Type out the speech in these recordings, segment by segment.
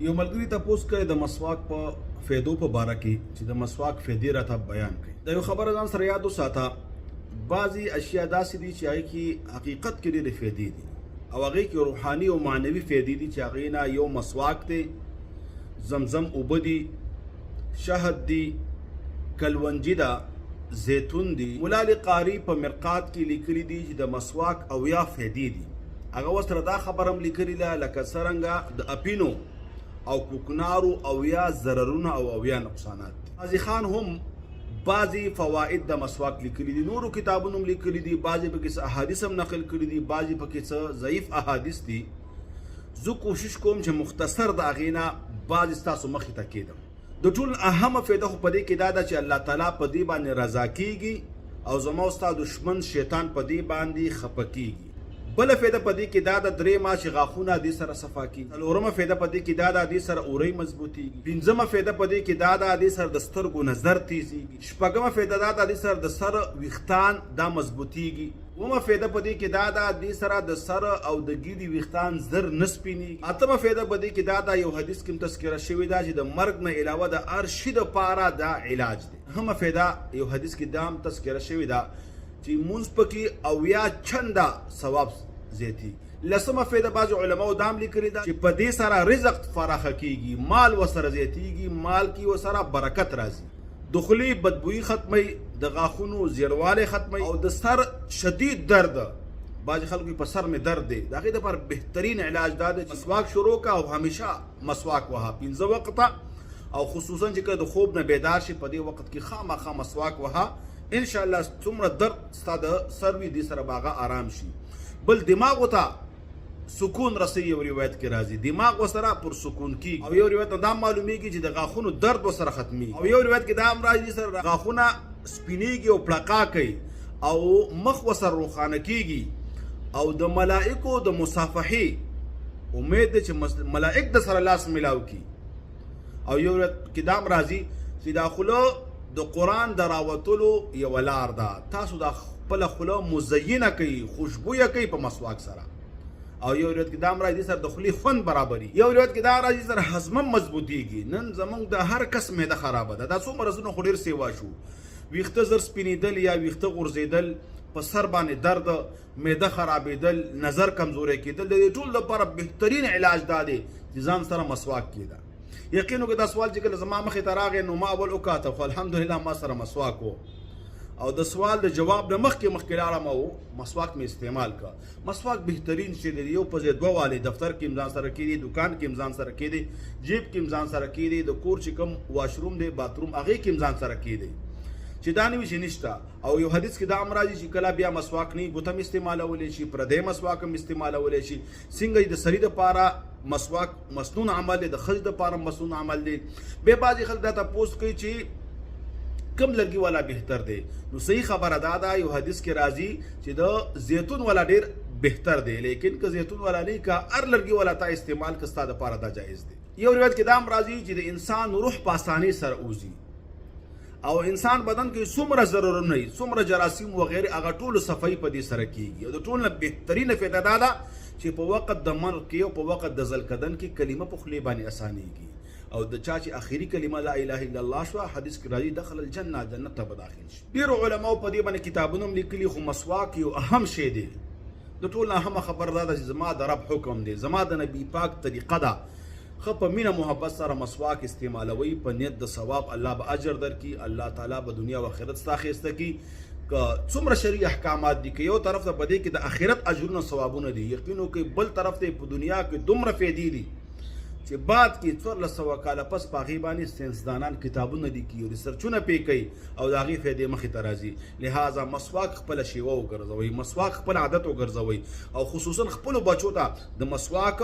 یو ملګری تاسو کړه د مسواک په فائدو په باره کې چې د مسواک فائدې راته بیان کړي. دا یو خبره ځان سره یاد وساته، بعضی اشیاء داسې دي چې هغه کې حقیقت کې ډېرې فائدې دي او هغه کې روحاني او معنوي فائدې دي چې هغه نه یو مسواک دی، زمزم اوبه دي، شهد دی، کلونجي ده، زیتون دی. مولا علی قاری په مرقات کې لیکلي دي چې د مسواک اویا فائدې دي. هغه وسره دا خبره هم لیکلې ده لکه څرنګه د اپینو او کوکنارو اویا ضررونه او اویا نقصانات دي. قاضي خان هم بعضی فواید د مسواک لیکلي دي، نورو کتابونو هم لیکلي دي، بعضی پکې څه احادیث هم نقل کړي دي، بعضی پکې څه ضعیف احادیث دي. زه کوشش کوم چې مختصر د هغې نه بعضې ستاسو مخې ته کېږدم. د ټول اهمه فایده خو په دې کې دا ده چې الله تعالی په دې باندې رضا کیږي او زما او ستا دشمن شیطان په دې باندې خفه کیږي. بله فایده په دې کې دا ده درېیمه چې غاښونه دې سره صفا کیږي. څلورمه فایده په دې کې دا ده دې سره اورۍ مضبوطیږي. پنځمه فایده په دې کې دا ده دې سره د سترګو نظر تیزیږي. شپږمه فایده دا ده دې سره د سر ویښتان دا مضبوطیږي. اومه فایده په دې کې دا ده دې سره د سر او د ګیډې ویښتان زر نه سپینېږي. اتمه فایده په دې کې دا ده یو حدیث کې هم تذکره شوې ده چې د مرګ نه علاوه د هر شي دپاره دا علاج دی. همه فایده یو حدیث کې دا هم تذکره شوې ده چې مونځ پکې اویا چنده ثواب زیاتي. لسمه فایده بعض علماو دا هم لیکلې ده چې په دې سره رزق فراخه کیږي، مال ورسره زیاتیږي، مال کې ورسره برکت راځي، د خولې بدبویي ختموي، د غاښونو زیړوالی ختموي او د سر شدید درد، بعضې خلکو په سر مې درد دی، د هغې دپاره بهترین علاج دا دی چې مسواک شروع کړه او همیشه مسواک وهه 5 وقته او خصوصا چې کله د خوب نه بیدار شي په دې وخت کې خامخا مسواک وهه. انشاءالله څومره درد ستا د سر وي دې سره به هغه آرام شي. بل دماغو ته سکون رسي، یو روایت کې راځي دماغ وسره پر سکون کیږي او یو روایت دا معلومیږي چې د غاښونو درد وسره ختمي او یو روایت کې دا هم راځي سره غاښونه سپینېږي او پړقا کوي او مخ وسره روښانه کیږي او د ملائکو د مصافحې امید دی چې ملائک د سره لاس ملاو کی او یو روایت کې دا هم راځي چې دا خوله د قرآن د راوتلو یوه لار ده. تاسو دا خپله خوله مزینه کوي، خوشبویه کوي په مسواک سره. او یو روایت کې دا هم راځي سره د خولې خوند برابري. یو روایت کې دا راځي سره هضمه مضبوطیږي. نن زموږ د هر کس معده خرابه ده، دا څو مرضونه خو ډېر سیوا شو، ویښته زر سپینېدل یا ویښته غورځېدل، په سر باندې درد، معده خرابېدل، نظر کمزوری کېدل، د دې ټول لپاره بهترین علاج دا دی چې ځان سره مسواک کېده. یقین وکړه دا سوال چې کله زما مخې ته راغی نو ما اول وکاته خو الحمدلله ما سره مسواک و او د سوال د جواب نه مخکې لاړم او مسواک مې استعمال کړه. مسواک بهترین شی دی، یو په ځای دوه والي، دفتر کې ځان سره کېدی، دکان کې ځان سره کېدی، جیب کې ځان سره کېدی، د کور چې کوم واشروم دی باتروم هغې کې ځان سره کېدی چې دا نه وي چې نشته. او یو حدیث کې دا هم راځي چې کله بیا مسواک نه ګوته هم استعمالولی شي، پردی مسواک هم استعمالولی شي. څنګه د سړي دپاره مسواک مسنون عمل دی، د ښځې دپاره مسنون عمل دی. بیا بعضې خلک دا تپوس کوي چې کم لرګي والا بهتر دی. نو صحیح خبره دا ده یو حدیث کې راځي چې د زیتون والا ډېر بهتر دی، لیکن که زیتون والا نه که هر لرګي والا تا استعمال که ستا دپاره دا جایز دی. یو روایت کې دا هم راځي چې د انسان روح په اسانۍ سره اوځي او انسان بدن کې څومره ضرورونه وي، څومره جراثیم وغیره هغه ټولو صفایي په دې سره کیږي. او د ټول نه بهترینه فایده دا ده چې په وخت د مرګ کې او په وخت د ځلکدن کې کلمه په خولې باندې اسانېږي او د چا چې اخري کلمه لا اله الا الله شوه حدیث کې راځي دخل الجنه، جنت ته به داخل شي. ډېرو علماو په دې باندې کتابونه هم لیکلي خو مسواک یو اهم شی دی. د ټول نه اهمه خبره دا ده چې زما د رب حکم دی، زما د نبي پاک طریقه ده. ښه په مینه محبت سره مسواک استعمالوي په نیت د ثواب، الله به اجر درکړي، الله تعالی به دنیا او آخرت ستا ښایسته کړي. که څومره شرعي احکامات دي که یو طرف ته په دې کې د آخرت اجرونه ثوابونه دي، یقین وکړئ بل طرف ته په دنیا کې دومره فایدې دي چې بعد کې 1400 کاله پس په هغې باندې ساینسدانان کتابونه لیکي او ریسرچونه پرې کوي او د هغې فایدې مخې ته راځي. لہذا مسواک خپله شیوه وګرځوئ، مسواک خپل عادت وګرځوئ او خصوصا خپلو بچو ته د مسواک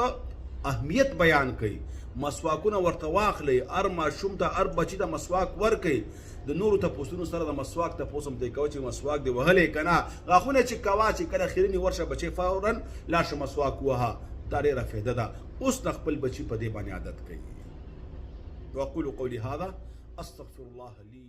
اهمیت بیان کوي. مسواکونه ورته واخلئ، هر ماشوم ته هر بچي ته مسواک ورکئ. د نورو تپوسونو سره د مسواک تپوس هم دی کوه چې مسواک دی وهلی که نه، غاښونه چې کوه چې کله خیرنې ورشه بچی فورا لاړ شه مسواک ووهه، دا ډېره فایده ده. اوس نه خپل بچي په دې باندې عادت کوي. واقول قولي هذا استغفر الله لي